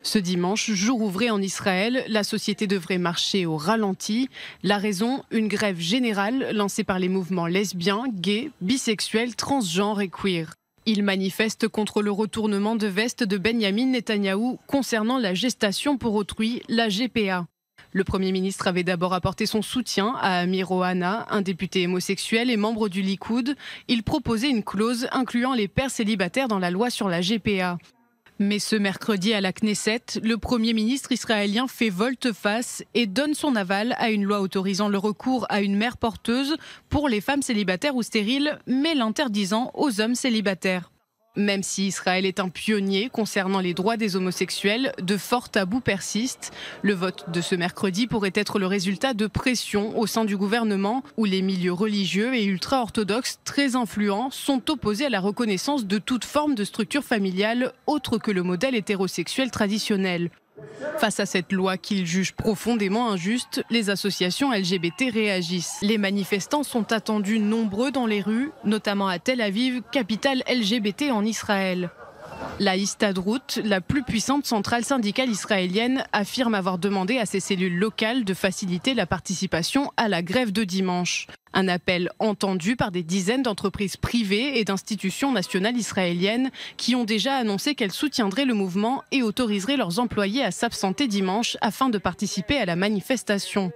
Ce dimanche, jour ouvré en Israël, la société devrait marcher au ralenti. La raison, une grève générale lancée par les mouvements lesbiens, gays, bisexuels, transgenres et queer. Ils manifestent contre le retournement de veste de Benyamin Netanyahou concernant la gestation pour autrui, la GPA. Le Premier ministre avait d'abord apporté son soutien à Amir Ohana, un député homosexuel et membre du Likoud. Il proposait une clause incluant les pères célibataires dans la loi sur la GPA. Mais ce mercredi à la Knesset, le Premier ministre israélien fait volte-face et donne son aval à une loi autorisant le recours à une mère porteuse pour les femmes célibataires ou stériles, mais l'interdisant aux hommes célibataires. Même si Israël est un pionnier concernant les droits des homosexuels, de forts tabous persistent. Le vote de ce mercredi pourrait être le résultat de pressions au sein du gouvernement où les milieux religieux et ultra-orthodoxes très influents sont opposés à la reconnaissance de toute forme de structure familiale autre que le modèle hétérosexuel traditionnel. Face à cette loi qu'ils jugent profondément injuste, les associations LGBT réagissent. Les manifestants sont attendus nombreux dans les rues, notamment à Tel Aviv, capitale LGBT en Israël. La Histadrout, la plus puissante centrale syndicale israélienne, affirme avoir demandé à ses cellules locales de faciliter la participation à la grève de dimanche. Un appel entendu par des dizaines d'entreprises privées et d'institutions nationales israéliennes qui ont déjà annoncé qu'elles soutiendraient le mouvement et autoriseraient leurs employés à s'absenter dimanche afin de participer à la manifestation.